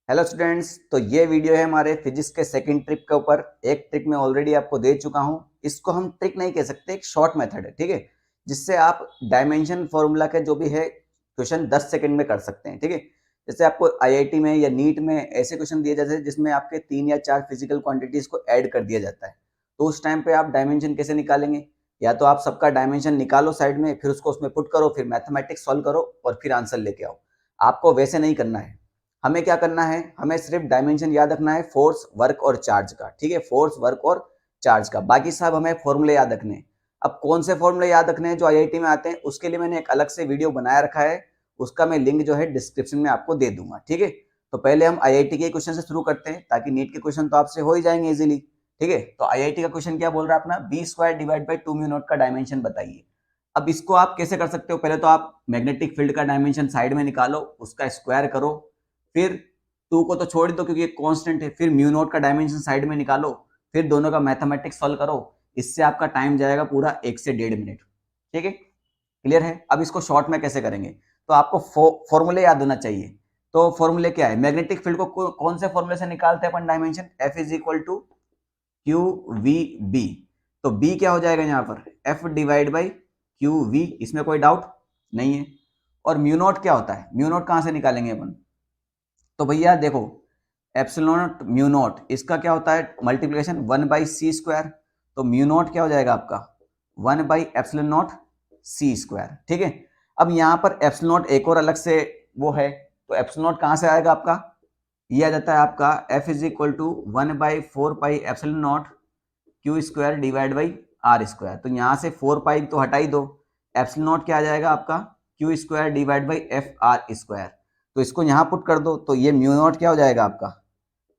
Hello students, तो ये video है हमारे फिजिक्स के सेकंड ट्रिक के ऊपर। एक ट्रिक मैं ऑलरेडी आपको दे चुका हूँ। इसको हम ट्रिक नहीं कह सकते, एक शॉर्ट मेथड है, ठीक है, जिससे आप डायमेंशन फॉर्मूला के जो भी है क्वेश्चन 10 सेकंड में कर सकते हैं, ठीक है। जैसे आपको आईआईटी में या नीट में ऐसे क्वेश्चन दिए जाते हैं जिसमें आपके 3 या 4 फिजिकल क्वांटिटीज को ऐड कर दिया जाता है, तो उस टाइम पे आप डायमेंशन कैसे निकालेंगे? या तो आप सबका डायमेंशन निकालो साइड में, फिर उसको उसमें पुट करो, फिर मैथमेटिक्स सॉल्व करो और फिर आंसर लेके आओ। आपको वैसे नहीं करना है। हमें क्या करना है? हमें सिर्फ डायमेंशन याद रखना है, फोर्स, वर्क और चार्ज का, ठीक है, फोर्स, वर्क और चार्ज का। बाकी सब हमें फॉर्मूले याद रखने हैं। अब कौन से फॉर्मूले याद रखने हैं जो आईआईटी में आते हैं, उसके लिए मैंने एक अलग से वीडियो बनाया रखा है। उसका मैं लिंक जो है डिस्क्रिप्शन में आपको दे दूंगा, ठीक है। तो पहले हम आईआईटी के क्वेश्चन से शुरू करते हैं, ताकि नीट के क्वेश्चन तो आपसे हो ही जाएंगे इजीली, ठीक है। तो आईआईटी का क्वेश्चन क्या बोल रहा है अपना, B square divide by 2 mu naught का डायमेंशन बताइए। अब इसको आप कैसे कर सकते हो? पहले तो आप मैग्नेटिक फील्ड का डायमेंशन साइड में निकालो, उसका स्क्वायर करो, फिर 2 को तो छोड़ दो क्योंकि एक कांस्टेंट है, फिर म्यू नॉट का डायमेंशन साइड में निकालो, फिर दोनों का मैथमेटिक्स सॉल्व करो। इससे आपका टाइम जाएगा पूरा 1 से 1.5 मिनट, ठीक है। क्लियर है? अब इसको शॉर्ट में कैसे करेंगे? तो आपको फॉर्मूले याद होना चाहिए। तो फॉर्मूले क्या है? मैग्नेटिक फील्ड को कौन से फॉर्मूले से निकालते हैं अपन dimension? F is equal to Q V B. तो बी क्या हो जाएगा यहाँ पर? F divide by Q V, इसमें कोई डाउट नहीं है। और म्यू नॉट क्या होता है? म्यू नॉट कहां से निकालेंगे अपन? तो भैया देखो, एप्सिलॉन नॉट म्यू नॉट, इसका क्या होता है? Multiplication 1/c²। तो म्यू नॉट क्या हो जाएगा आपका? 1/एप्सिलॉन नॉट c², ठीक है। अब यहाँ पर एप्सिलॉन नॉट एक और अलग से वो है, तो एप्सिलॉन नॉट कहाँ से आएगा आपका? ये आ जाता है आपका F is equal to 1/4π epsilon naught Q divide by r²। तो यहाँ से 4π तो हटा ही दो, एप्सिलॉन नॉट क्या आ जाएगा आपका? क्यू² डिवाइड बाई FR²। तो इसको यहाँ पुट कर दो, तो ये म्यू नॉट क्या हो जाएगा आपका?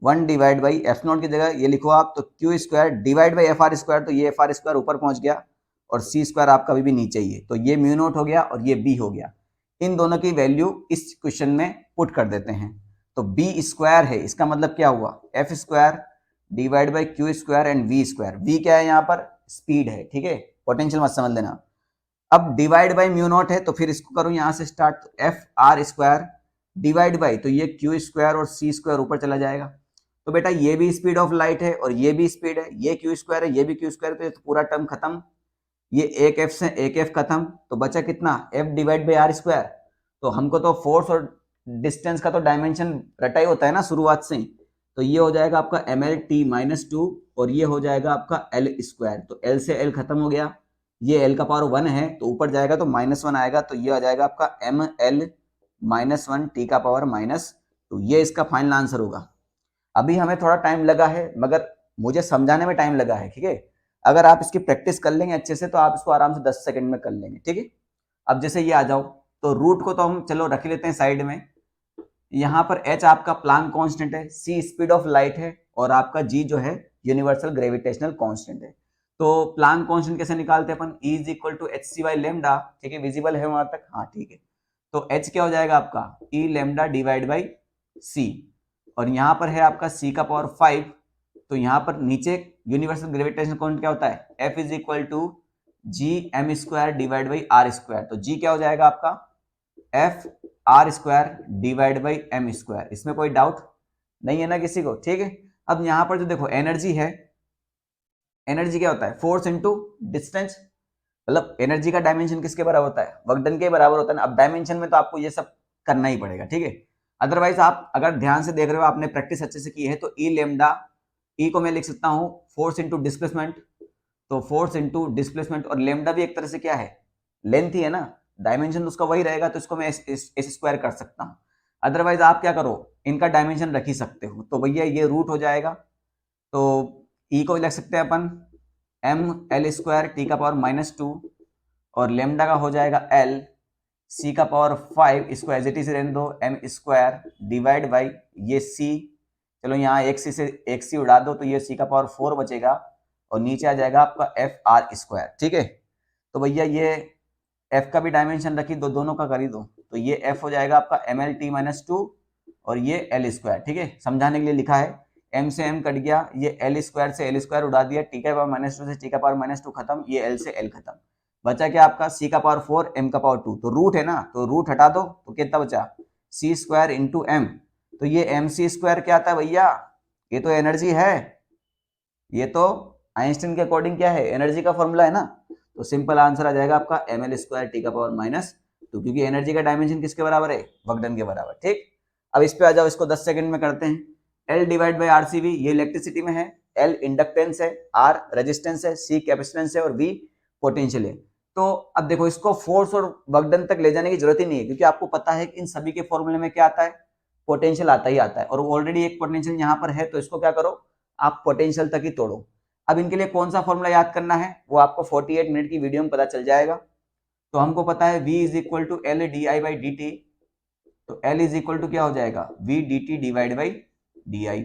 1 डिवाइड बाई एफ नॉट की जगह ये लिखो आप, तो क्यू² डिवाइड बाई FR²। तो ये FR² ऊपर पहुंच गया और c² आपका अभी भी नीचे ही है। तो ये म्यू नॉट हो गया और ये b हो गया। इन दोनों की वैल्यू इस क्वेश्चन में पुट कर देते हैं। तो b² है, इसका मतलब क्या हुआ? F² divide by Q and v²। v क्या है यहाँ पर? स्पीड है, ठीक है, पोटेंशियल मत समझ लेना। अब डिवाइड बाई म्यू नॉट है, तो फिर इसको करूं यहां से स्टार्ट, तो FR² डिवाइड बाई, तो ये क्यू² और c² ऊपर चला जाएगा। तो बेटा ये भी स्पीड ऑफ लाइट है और ये भी स्पीड है, ये क्यू² है, ये भी क्यू², तो ये तो पूरा टर्म खत्म। ये एक एफ से एक एफ खत्म, तो बचा कितना? F divide by R²। तो हमको तो फोर्स और डिस्टेंस का तो डायमेंशन रटा ही होता है ना शुरुआत से ही। तो ये हो जाएगा आपका mlt-2 और ये हो जाएगा आपका L²। तो L से L खत्म हो गया, ये L का पावर 1 है तो ऊपर जाएगा तो -1 आएगा, तो ये आ जाएगा आपका ml-1 t का पावर -2। ये इसका फाइनल आंसर होगा। अभी हमें थोड़ा टाइम लगा है, मगर मुझे समझाने में टाइम लगा है, ठीक है। अगर आप इसकी प्रैक्टिस कर लेंगे अच्छे से तो आप इसको आराम से 10 सेकंड में कर लेंगे, ठीक है। अब जैसे ये आ जाओ, तो रूट को तो हम चलो रख लेते हैं साइड में। यहाँ पर h आपका प्लांक कांस्टेंट है, c स्पीड ऑफ लाइट है और आपका g जो है यूनिवर्सल ग्रेविटेशनल कांस्टेंट है। तो प्लांक कांस्टेंट कैसे निकालते हैं अपन? E is equal to hc by lambda, ठीक है, विजिबल है वहां तक? हाँ ठीक है। तो h क्या हो जाएगा आपका? E lambda divide by c, और यहाँ पर है आपका c का पावर 5। तो यहाँ पर नीचे यूनिवर्सल ग्रेविटेशनल कांस्टेंट क्या होता है? F is equal to g m² divide by r²। तो g क्या हो जाएगा आपका? FR² divide by m²। इसमें कोई डाउट नहीं है ना किसी को? ठीक है। अब यहां पर जो देखो एनर्जी है, एनर्जी क्या होता है? Force into distance. मतलब एनर्जी का डायमेंशन किसके बराबर होता है? वर्क डन के बराबर होता है ना। अब डायमेंशन में तो आपको ये सब करना ही पड़ेगा, ठीक है। अदरवाइज आप अगर ध्यान से देख रहे हो, आपने प्रैक्टिस अच्छे से की है, तो ई लेमडा, ई को मैं लिख सकता हूं फोर्स इंटू डिस्प्लेसमेंट। तो फोर्स इंटू डिस्प्लेसमेंट, और लेमडा भी एक तरह से क्या है? लेंथ ही है ना, डायमेंशन उसका वही रहेगा, तो इसको मैं s² कर सकता हूं। अदरवाइज आप क्या करो, इनका डायमेंशन रख ही सकते हो। तो भैया ये रूट हो जाएगा, तो ई को लिख सकते हैं अपन ml² t का पावर -2, और लेमडा का हो जाएगा l c का पावर 5, इसको एज इट इज रहने दो, m² डिवाइड बाई ये c, चलो यहाँ एक c से एक c उड़ा दो, तो ये c का पावर 4 बचेगा और नीचे आ जाएगा आपका FR², ठीक है। तो भैया ये f का भी डायमेंशन रखी दो, दोनों का कर ही दो, तो ये f हो जाएगा आपका mlt-2 और ये l², ठीक है। समझाने के लिए लिखा है, m से m कट गया, ये l² से l² उड़ा दिया, t का पावर -2 से t का पावर -2 खत्म, ये l से l खत्म। बचा क्या आपका? c का पावर 4, m का पावर 2, तो रूट है ना, तो रूट हटा दो, तो कितना बचा? c² इंटू m, तो ये mc² क्या आता है भैया, ये तो एनर्जी है, ये तो आइंस्टीन के अकॉर्डिंग क्या है, एनर्जी का फॉर्मूला है ना। तो सिंपल आंसर आ जाएगा आपका ml² T⁻², क्योंकि एनर्जी का डायमेंशन किसके बराबर है, वर्क डन के बराबर। ठीक, अब इस पे आ जाओ, इसको 10 सेकंड में करते हैं। L डिवाइड बाई RCV, ये इलेक्ट्रिसिटी में है, L इंडक्टेंस है, R रेजिस्टेंस है, C कैपेसिटेंस है और V पोटेंशियल है। तो अब देखो, इसको फोर्स और वर्क डन तक ले जाने की जरूरत ही नहीं है, क्योंकि आपको पता है कि इन सभी के फॉर्मूले में क्या आता है, पोटेंशियल आता ही आता है, और ऑलरेडी एक पोटेंशियल यहाँ पर है, तो इसको क्या करो, आप पोटेंशियल तक ही तोड़ो। अब इनके लिए कौन सा फॉर्मूला याद करना है, वो आपको 48 मिनट की वीडियो में पता चल जाएगा। तो हमको पता है V is equal to L di/dt, तो L इज इक्वल टू क्या हो जाएगा, V dt divide by di,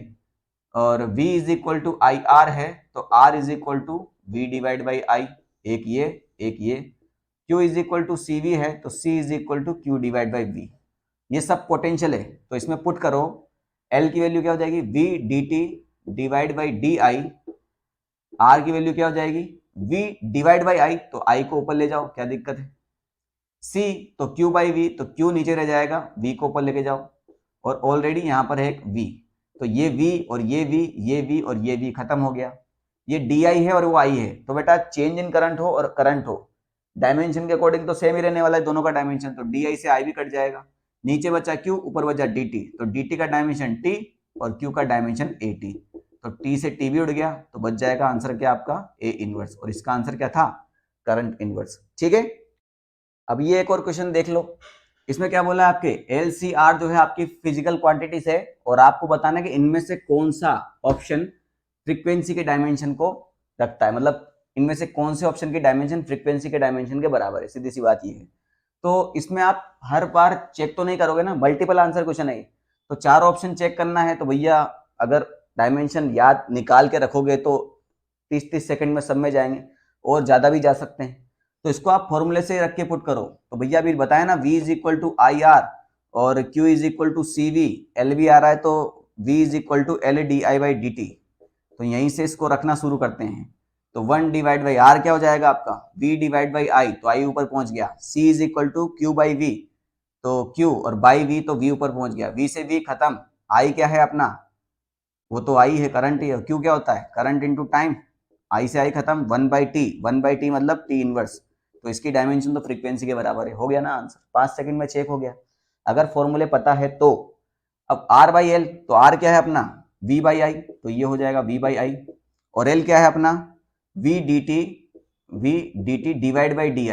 और V is equal to IR है, तो R is equal to V divide by I, एक ये Q is equal to CV है, तो C is equal to Q divide by V। ये सब potential है, तो इसमें पुट करो, L की वैल्यू क्या हो जाएगी, V dt divide by di, R की वैल्यू क्या हो जाएगी, V डिवाइड बाई I, तो I को ऊपर ले जाओ, क्या दिक्कत है, C तो Q बाई V, तो Q नीचे रह जाएगा, V को ऊपर लेके जाओ, और ऑलरेडी यहां पर है एक V, तो ये V और ये V, ये V और ये V खत्म हो गया, ये DI है और वो I है। तो बेटा चेंज इन करंट हो और करंट हो, डायमेंशन के अकॉर्डिंग तो सेम ही रहने वाला है दोनों का डायमेंशन, तो DI से I भी कट जाएगा, नीचे बचा Q, ऊपर बचा DT, तो DT का डायमेंशन T और Q का डायमेंशन AT, तो T से T भी उड़ गया, तो बच जाएगा आंसर क्या आपका A इनवर्स, और इसका आंसर क्या था, करंट इनवर्स। ठीक है, अब ये एक और क्वेश्चन देख लो, इसमें क्या बोला है, आपके LCR जो है आपकी फिजिकल क्वांटिटीज है, और आपको बताना है कि इनमें से कौन सा ऑप्शन फ्रीक्वेंसी के डायमेंशन को रखता है, मतलब इनमें से कौन से ऑप्शन की डायमेंशन फ्रीक्वेंसी के डायमेंशन के बराबर है, सीधी सी बात ये है। तो इसमें आप हर बार चेक तो नहीं करोगे ना, मल्टीपल आंसर क्वेश्चन है, तो 4 ऑप्शन चेक करना है, तो भैया अगर डायमेंशन याद निकाल के रखोगे तो 30-30 सेकंड में सब में जाएंगे, और ज्यादा भी जा सकते हैं। तो इसको आप फॉर्मूले से रख के पुट करो, तो भैया अभी बताया ना, V is equal to IR और Q is equal to CV, L भी आ रहा है, तो V is equal to L di/dt, तो यहीं से इसको रखना शुरू करते हैं। तो 1 डिवाइड बाई R क्या हो जाएगा आपका, V डिवाइड बाई I, तो I ऊपर पहुंच गया, C is equal to Q by V, तो Q और बाई V, तो V ऊपर पहुंच गया, V से V खत्म, I क्या है अपना, वो तो I है, करंट ही है, Q क्या होता है, करंट इनटू टाइम, I से I खत्म, 1/T, 1/T मतलब T इनवर्स, तो इसकी डायमेंशन तो फ्रीक्वेंसी के बराबर है, हो गया ना आंसर, 5 सेकंड में चेक हो गया, अगर फॉर्मूले पता है तो। अब R बाई L, तो R क्या है अपना, V बाई I, तो ये हो जाएगा V बाई I, और L क्या है अपना, V dt divide by di,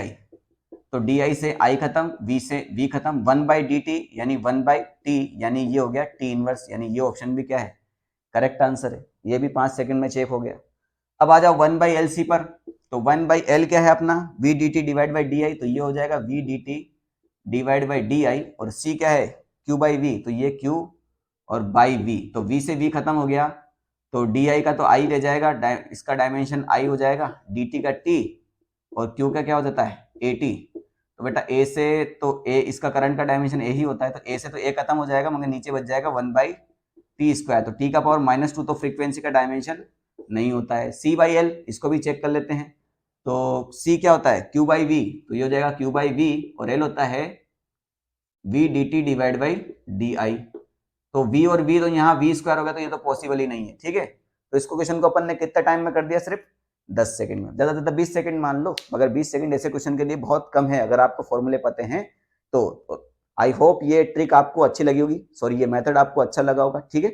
तो di से I खत्म, V से V खत्म, 1/dt यानी 1/T, यानी ये हो गया T इनवर्स, यानी ये ऑप्शन भी क्या है, करेक्ट आंसर है, ये भी 5 सेकंड में चेक हो गया। अब आ जाओ 1/LC पर, तो 1/L क्या है अपना, V dt divide by di, तो ये हो जाएगा V dt divide by di, और C क्या है, Q बाई V, तो ये Q और बाई V, तो V से V खत्म हो गया, तो di का तो I ले जाएगा, इसका डायमेंशन I हो जाएगा, dt का T और Q का क्या हो जाता है AT, तो बेटा A से तो A, इसका करंट का डायमेंशन A ही होता है, तो A से तो A खत्म हो जाएगा, मगर नीचे बच जाएगा 1/T², तो T का पावर -2, तो फ्रीक्वेंसी का डायमेंशन नहीं होता है। C बाई L, इसको भी चेक कर लेते हैं, तो C क्या होता है, Q बाई V, तो ये हो जाएगा Q बाई V, और L होता है V dt divide by di, तो V और V तो यहाँ V² हो गया, तो ये तो पॉसिबल ही नहीं है। ठीक है, तो इसको क्वेश्चन को अपन ने कितना टाइम में कर दिया, सिर्फ 10 सेकंड में, ज्यादा ज्यादा 20 सेकंड मान लो, मगर 20 सेकंड ऐसे क्वेश्चन के लिए बहुत कम है, अगर आपको फॉर्मूले पते हैं तो। आई होप ये ट्रिक आपको अच्छी लगी होगी, सॉरी ये मेथड आपको अच्छा लगा होगा। ठीक है।